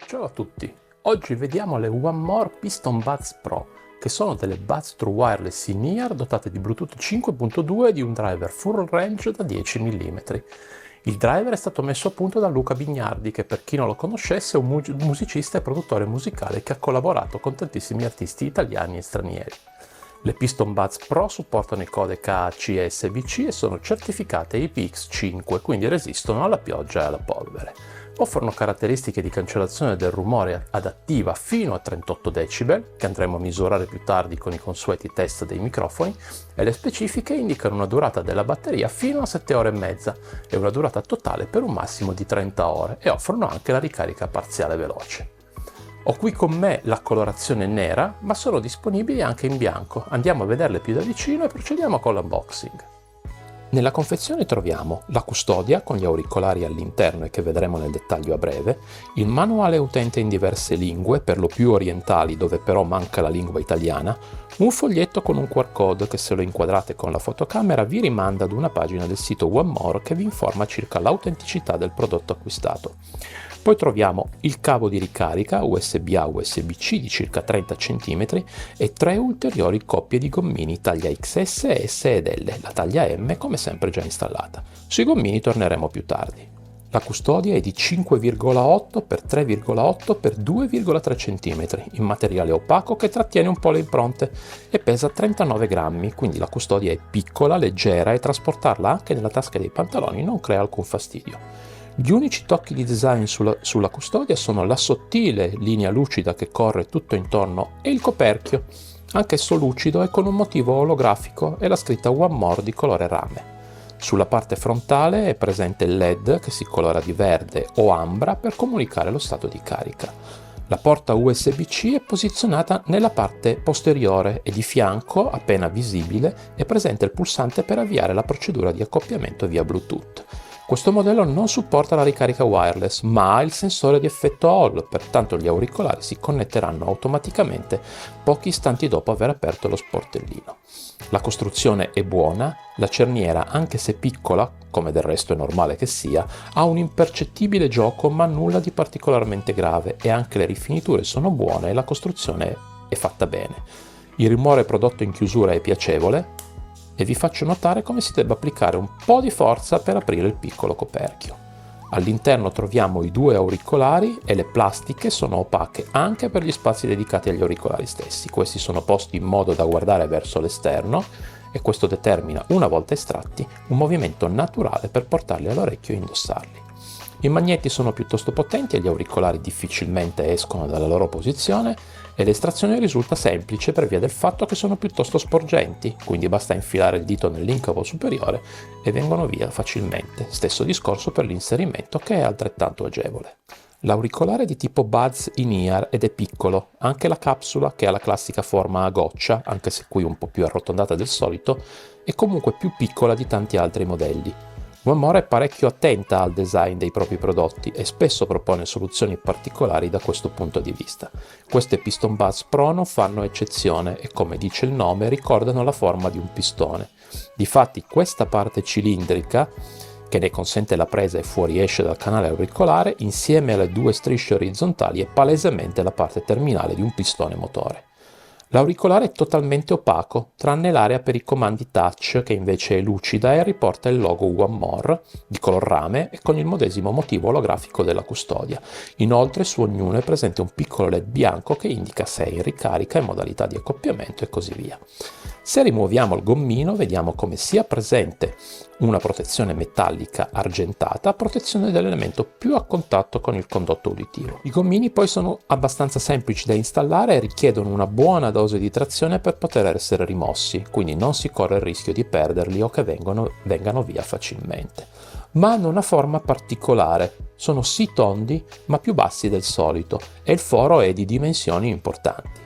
Ciao a tutti, oggi vediamo le One More Piston Buds Pro, che sono delle buds True Wireless in-ear dotate di Bluetooth 5.2 e di un driver full range da 10 mm. Il driver è stato messo a punto da Luca Bignardi, che per chi non lo conoscesse è un musicista e produttore musicale che ha collaborato con tantissimi artisti italiani e stranieri. Le Piston Buds Pro supportano i codec AAC e SVC e sono certificate IPX5, quindi resistono alla pioggia e alla polvere. Offrono caratteristiche di cancellazione del rumore adattiva fino a 38 decibel, che andremo a misurare più tardi con i consueti test dei microfoni, e le specifiche indicano una durata della batteria fino a 7 ore e mezza e una durata totale per un massimo di 30 ore e offrono anche la ricarica parziale veloce. Ho qui con me la colorazione nera, ma sono disponibili anche in bianco. Andiamo a vederle più da vicino e procediamo con l'unboxing. Nella confezione troviamo la custodia con gli auricolari all'interno e che vedremo nel dettaglio a breve, il manuale utente in diverse lingue, per lo più orientali dove però manca la lingua italiana, un foglietto con un QR code che se lo inquadrate con la fotocamera vi rimanda ad una pagina del sito One More che vi informa circa l'autenticità del prodotto acquistato. Poi troviamo il cavo di ricarica USB-A USB-C di circa 30 cm e 3 ulteriori coppie di gommini taglia XS, S ed L, la taglia M come sempre già installata. Sui gommini torneremo più tardi. La custodia è di 5,8 x 3,8 x 2,3 cm in materiale opaco che trattiene un po' le impronte e pesa 39 grammi, quindi la custodia è piccola, leggera e trasportarla anche nella tasca dei pantaloni non crea alcun fastidio. Gli unici tocchi di design sulla custodia sono la sottile linea lucida che corre tutto intorno e il coperchio, anch'esso lucido e con un motivo olografico e la scritta One More di colore rame. Sulla parte frontale è presente il LED che si colora di verde o ambra per comunicare lo stato di carica. La porta USB-C è posizionata nella parte posteriore e di fianco, appena visibile, è presente il pulsante per avviare la procedura di accoppiamento via Bluetooth. Questo modello non supporta la ricarica wireless, ma ha il sensore di effetto Hall, pertanto gli auricolari si connetteranno automaticamente pochi istanti dopo aver aperto lo sportellino. La costruzione è buona, la cerniera, anche se piccola, come del resto è normale che sia, ha un impercettibile gioco ma nulla di particolarmente grave e anche le rifiniture sono buone e la costruzione è fatta bene. Il rumore prodotto in chiusura è piacevole, e vi faccio notare come si debba applicare un po' di forza per aprire il piccolo coperchio. All'interno troviamo i due auricolari e le plastiche sono opache anche per gli spazi dedicati agli auricolari stessi. Questi sono posti in modo da guardare verso l'esterno e questo determina, una volta estratti, un movimento naturale per portarli all'orecchio e indossarli. I magneti sono piuttosto potenti e gli auricolari difficilmente escono dalla loro posizione e l'estrazione risulta semplice per via del fatto che sono piuttosto sporgenti, quindi basta infilare il dito nell'incavo superiore e vengono via facilmente. Stesso discorso per l'inserimento che è altrettanto agevole. L'auricolare è di tipo Buds in-ear ed è piccolo, anche la capsula, che ha la classica forma a goccia, anche se qui un po' più arrotondata del solito, è comunque più piccola di tanti altri modelli. One More è parecchio attenta al design dei propri prodotti e spesso propone soluzioni particolari da questo punto di vista. Queste Piston Buds Pro non fanno eccezione e, come dice il nome, ricordano la forma di un pistone. Difatti questa parte cilindrica, che ne consente la presa e fuoriesce dal canale auricolare, insieme alle due strisce orizzontali è palesemente la parte terminale di un pistone motore. L'auricolare è totalmente opaco, tranne l'area per i comandi touch che invece è lucida e riporta il logo One More di color rame e con il medesimo motivo olografico della custodia. Inoltre su ognuno è presente un piccolo LED bianco che indica se è in ricarica e modalità di accoppiamento e così via. Se rimuoviamo il gommino vediamo come sia presente una protezione metallica argentata a protezione dell'elemento più a contatto con il condotto uditivo. I gommini poi sono abbastanza semplici da installare e richiedono una buona dose di trazione per poter essere rimossi, quindi non si corre il rischio di perderli o che vengano via facilmente. Ma hanno una forma particolare, sono sì tondi ma più bassi del solito e il foro è di dimensioni importanti.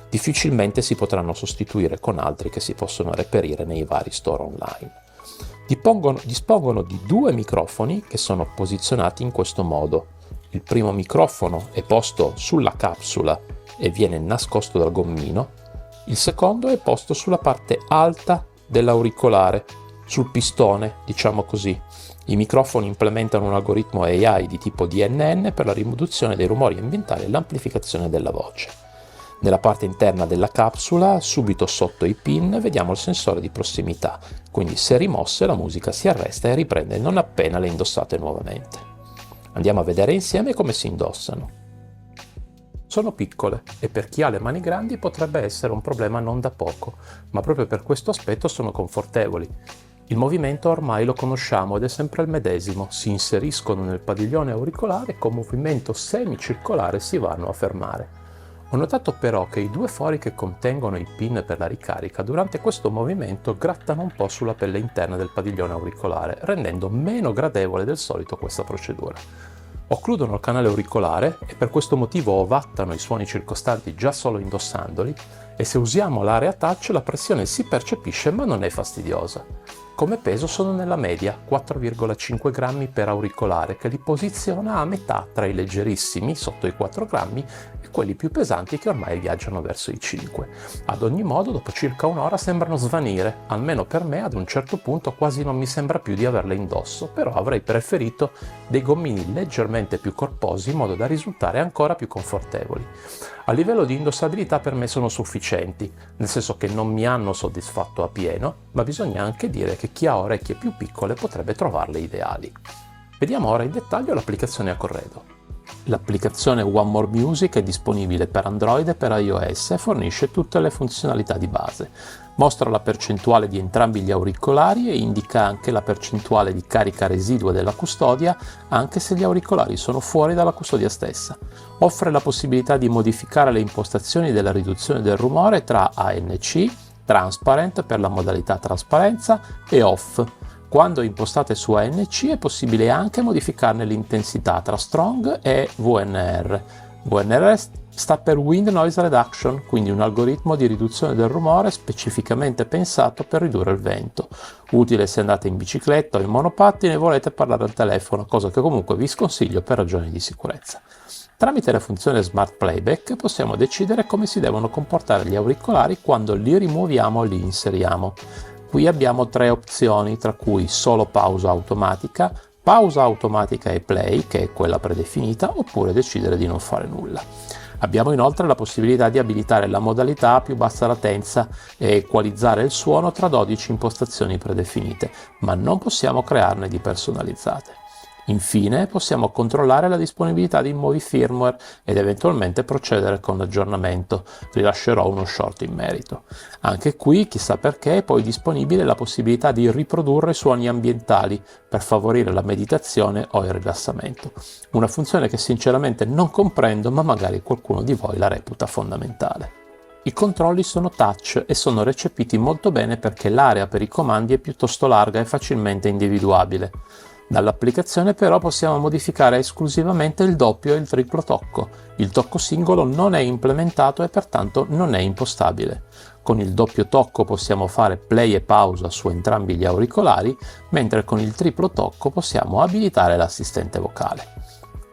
Difficilmente si potranno sostituire con altri che si possono reperire nei vari store online. Dispongono di due microfoni che sono posizionati in questo modo. Il primo microfono è posto sulla capsula e viene nascosto dal gommino. Il secondo è posto sulla parte alta dell'auricolare sul pistone, diciamo così. I microfoni implementano un algoritmo AI di tipo DNN per la riduzione dei rumori ambientali e l'amplificazione della voce. Nella parte interna della capsula, subito sotto i pin, vediamo il sensore di prossimità, quindi se rimosse la musica si arresta e riprende non appena le indossate nuovamente. Andiamo a vedere insieme come si indossano. Sono piccole e per chi ha le mani grandi potrebbe essere un problema non da poco, ma proprio per questo aspetto sono confortevoli. Il movimento ormai lo conosciamo ed è sempre il medesimo, si inseriscono nel padiglione auricolare e con movimento semicircolare si vanno a fermare. Ho notato però che i due fori che contengono i pin per la ricarica durante questo movimento grattano un po' sulla pelle interna del padiglione auricolare, rendendo meno gradevole del solito questa procedura. Occludono il canale auricolare e per questo motivo ovattano i suoni circostanti già solo indossandoli e se usiamo l'area touch la pressione si percepisce ma non è fastidiosa. Come peso sono nella media 4,5 grammi per auricolare che li posiziona a metà tra i leggerissimi sotto i 4 grammi e quelli più pesanti che ormai viaggiano verso i 5. Ad ogni modo dopo circa un'ora sembrano svanire, almeno per me ad un certo punto quasi non mi sembra più di averle indosso, però avrei preferito dei gommini leggermente più corposi in modo da risultare ancora più confortevoli. A livello di indossabilità per me sono sufficienti, nel senso che non mi hanno soddisfatto a pieno, ma bisogna anche dire che chi ha orecchie più piccole potrebbe trovarle ideali. Vediamo ora in dettaglio l'applicazione a corredo. L'applicazione One More Music è disponibile per Android e per iOS e fornisce tutte le funzionalità di base. Mostra la percentuale di entrambi gli auricolari e indica anche la percentuale di carica residua della custodia, anche se gli auricolari sono fuori dalla custodia stessa. Offre la possibilità di modificare le impostazioni della riduzione del rumore tra ANC, Transparent per la modalità trasparenza e Off. Quando impostate su ANC è possibile anche modificarne l'intensità tra Strong e VNR. VNR sta per Wind Noise Reduction, quindi un algoritmo di riduzione del rumore specificamente pensato per ridurre il vento. Utile se andate in bicicletta o in monopattino e volete parlare al telefono, cosa che comunque vi sconsiglio per ragioni di sicurezza. Tramite la funzione Smart Playback possiamo decidere come si devono comportare gli auricolari quando li rimuoviamo o li inseriamo. Qui abbiamo 3 opzioni, tra cui solo pausa automatica e play, che è quella predefinita, oppure decidere di non fare nulla. Abbiamo inoltre la possibilità di abilitare la modalità a più bassa latenza e equalizzare il suono tra 12 impostazioni predefinite, ma non possiamo crearne di personalizzate. Infine possiamo controllare la disponibilità di nuovi firmware ed eventualmente procedere con l'aggiornamento. Rilascerò uno short in merito. Anche qui, chissà perché, è poi disponibile la possibilità di riprodurre suoni ambientali per favorire la meditazione o il rilassamento. Una funzione che sinceramente non comprendo, ma magari qualcuno di voi la reputa fondamentale. I controlli sono touch e sono recepiti molto bene perché l'area per i comandi è piuttosto larga e facilmente individuabile. Dall'applicazione però possiamo modificare esclusivamente il doppio e il triplo tocco. Il tocco singolo non è implementato e pertanto non è impostabile. Con il doppio tocco possiamo fare play e pausa su entrambi gli auricolari, mentre con il triplo tocco possiamo abilitare l'assistente vocale.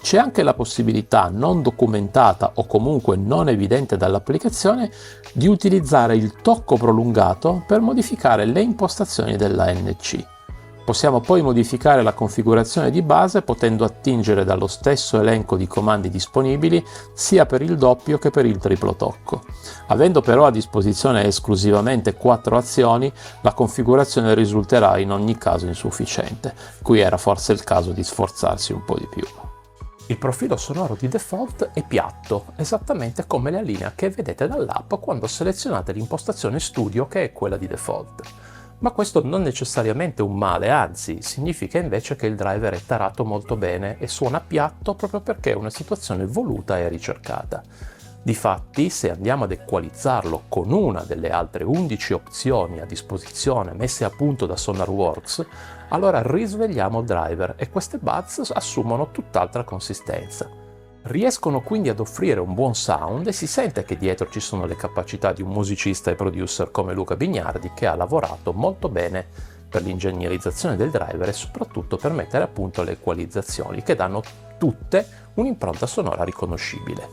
C'è anche la possibilità non documentata o comunque non evidente dall'applicazione di utilizzare il tocco prolungato per modificare le impostazioni dell'ANC. Possiamo poi modificare la configurazione di base potendo attingere dallo stesso elenco di comandi disponibili sia per il doppio che per il triplo tocco. Avendo però a disposizione esclusivamente 4 azioni, la configurazione risulterà in ogni caso insufficiente. Qui era forse il caso di sforzarsi un po' di più. Il profilo sonoro di default è piatto, esattamente come la linea che vedete dall'app quando selezionate l'impostazione studio che è quella di default. Ma questo non necessariamente è un male, anzi, significa invece che il driver è tarato molto bene e suona piatto proprio perché è una situazione voluta e ricercata. Difatti, se andiamo ad equalizzarlo con una delle altre 11 opzioni a disposizione messe a punto da SonarWorks, allora risvegliamo il driver e queste buzz assumono tutt'altra consistenza. Riescono quindi ad offrire un buon sound e si sente che dietro ci sono le capacità di un musicista e producer come Luca Bignardi che ha lavorato molto bene per l'ingegnerizzazione del driver e soprattutto per mettere a punto le equalizzazioni che danno tutte un'impronta sonora riconoscibile.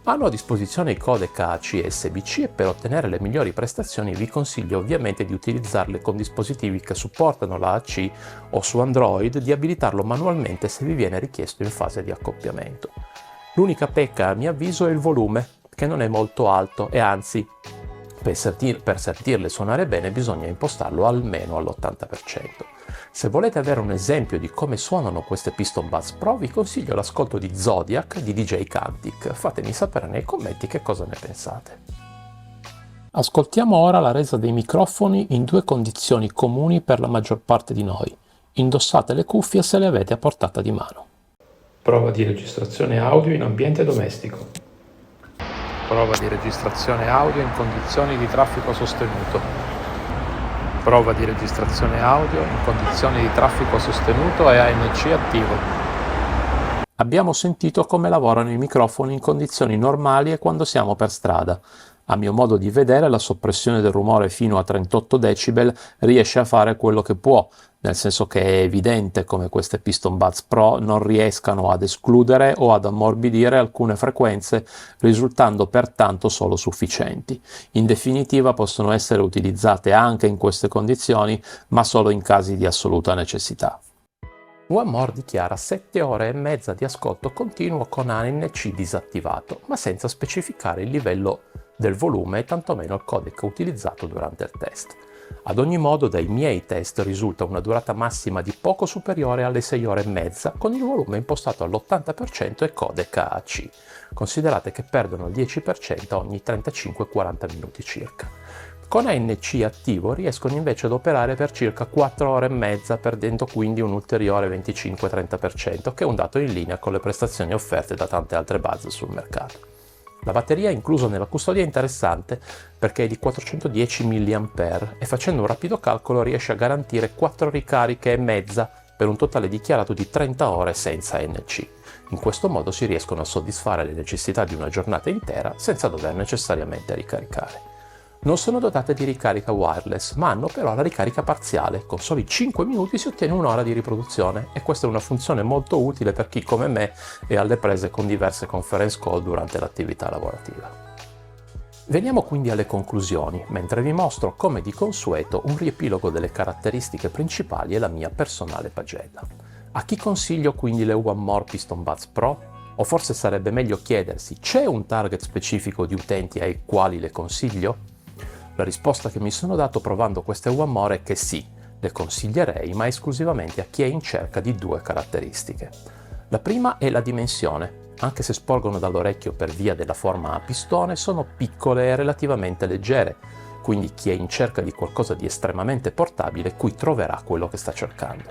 Hanno a disposizione i codec AC e SBC e per ottenere le migliori prestazioni vi consiglio ovviamente di utilizzarli con dispositivi che supportano la AC o su Android di abilitarlo manualmente se vi viene richiesto in fase di accoppiamento. L'unica pecca a mio avviso è il volume, che non è molto alto e anzi per sentirle suonare bene bisogna impostarlo almeno all'80%. Se volete avere un esempio di come suonano queste Piston Buds Pro vi consiglio l'ascolto di Zodiac di DJ Cantic. Fatemi sapere nei commenti che cosa ne pensate. Ascoltiamo ora la resa dei microfoni in due condizioni comuni per la maggior parte di noi. Indossate le cuffie se le avete a portata di mano. Prova di registrazione audio in ambiente domestico. Prova di registrazione audio in condizioni di traffico sostenuto. Prova di registrazione audio in condizioni di traffico sostenuto e ANC attivo. Abbiamo sentito come lavorano i microfoni in condizioni normali e quando siamo per strada. A mio modo di vedere la soppressione del rumore fino a 38 decibel riesce a fare quello che può, nel senso che è evidente come queste Piston Buds Pro non riescano ad escludere o ad ammorbidire alcune frequenze, risultando pertanto solo sufficienti. In definitiva possono essere utilizzate anche in queste condizioni, ma solo in casi di assoluta necessità. One More dichiara 7 ore e mezza di ascolto continuo con ANC disattivato, ma senza specificare il livello del volume e tantomeno il codec utilizzato durante il test. Ad ogni modo, dai miei test risulta una durata massima di poco superiore alle 6 ore e mezza, con il volume impostato all'80% e codec AC. Considerate che perdono il 10% ogni 35-40 minuti circa. Con ANC attivo riescono invece ad operare per circa 4 ore e mezza, perdendo quindi un ulteriore 25-30%, che è un dato in linea con le prestazioni offerte da tante altre buds sul mercato. La batteria inclusa nella custodia è interessante perché è di 410 mAh e facendo un rapido calcolo riesce a garantire 4 ricariche e mezza per un totale dichiarato di 30 ore senza ANC. In questo modo si riescono a soddisfare le necessità di una giornata intera senza dover necessariamente ricaricare. Non sono dotate di ricarica wireless, ma hanno però la ricarica parziale. Con soli 5 minuti si ottiene un'ora di riproduzione e questa è una funzione molto utile per chi come me è alle prese con diverse conference call durante l'attività lavorativa. Veniamo quindi alle conclusioni, mentre vi mostro come di consueto un riepilogo delle caratteristiche principali e la mia personale pagella. A chi consiglio quindi le One More Piston Buds Pro? O forse sarebbe meglio chiedersi, c'è un target specifico di utenti ai quali le consiglio? La risposta che mi sono dato provando queste One More è che sì, le consiglierei, ma esclusivamente a chi è in cerca di due caratteristiche. La prima è la dimensione. Anche se sporgono dall'orecchio per via della forma a pistone, sono piccole e relativamente leggere, quindi chi è in cerca di qualcosa di estremamente portabile qui troverà quello che sta cercando.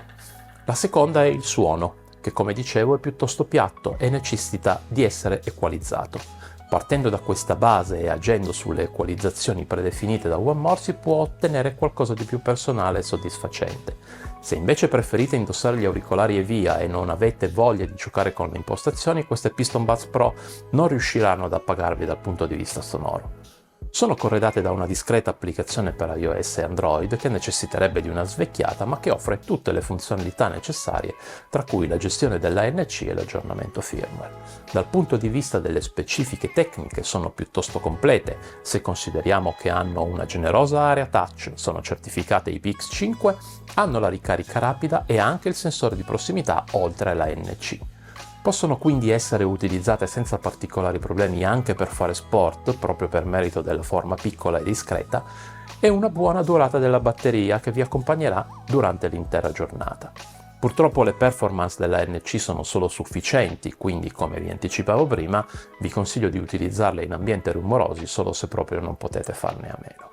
La seconda è il suono, che come dicevo è piuttosto piatto e necessita di essere equalizzato. Partendo da questa base e agendo sulle equalizzazioni predefinite da One More si può ottenere qualcosa di più personale e soddisfacente. Se invece preferite indossare gli auricolari e via e non avete voglia di giocare con le impostazioni, queste Piston Buds Pro non riusciranno ad appagarvi dal punto di vista sonoro. Sono corredate da una discreta applicazione per iOS e Android che necessiterebbe di una svecchiata ma che offre tutte le funzionalità necessarie, tra cui la gestione dell'ANC e l'aggiornamento firmware. Dal punto di vista delle specifiche tecniche sono piuttosto complete, se consideriamo che hanno una generosa area touch, sono certificate IPX5, hanno la ricarica rapida e anche il sensore di prossimità oltre all'ANC. Possono quindi essere utilizzate senza particolari problemi anche per fare sport, proprio per merito della forma piccola e discreta, e una buona durata della batteria che vi accompagnerà durante l'intera giornata. Purtroppo le performance dell'ANC sono solo sufficienti, quindi come vi anticipavo prima, vi consiglio di utilizzarle in ambienti rumorosi solo se proprio non potete farne a meno.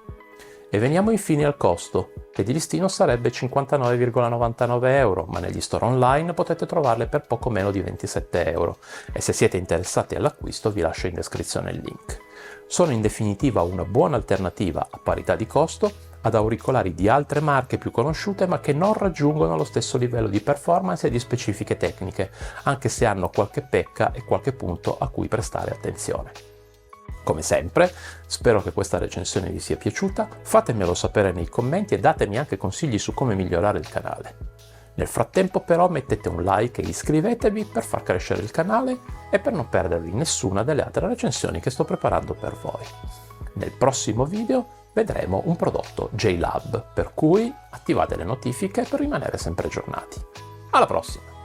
E veniamo infine al costo, che di listino sarebbe 59,99 euro, ma negli store online potete trovarle per poco meno di 27 euro e se siete interessati all'acquisto vi lascio in descrizione il link. Sono in definitiva una buona alternativa a parità di costo ad auricolari di altre marche più conosciute ma che non raggiungono lo stesso livello di performance e di specifiche tecniche, anche se hanno qualche pecca e qualche punto a cui prestare attenzione. Come sempre, spero che questa recensione vi sia piaciuta, fatemelo sapere nei commenti e datemi anche consigli su come migliorare il canale. Nel frattempo però mettete un like e iscrivetevi per far crescere il canale e per non perdervi nessuna delle altre recensioni che sto preparando per voi. Nel prossimo video vedremo un prodotto JLab, per cui attivate le notifiche per rimanere sempre aggiornati. Alla prossima!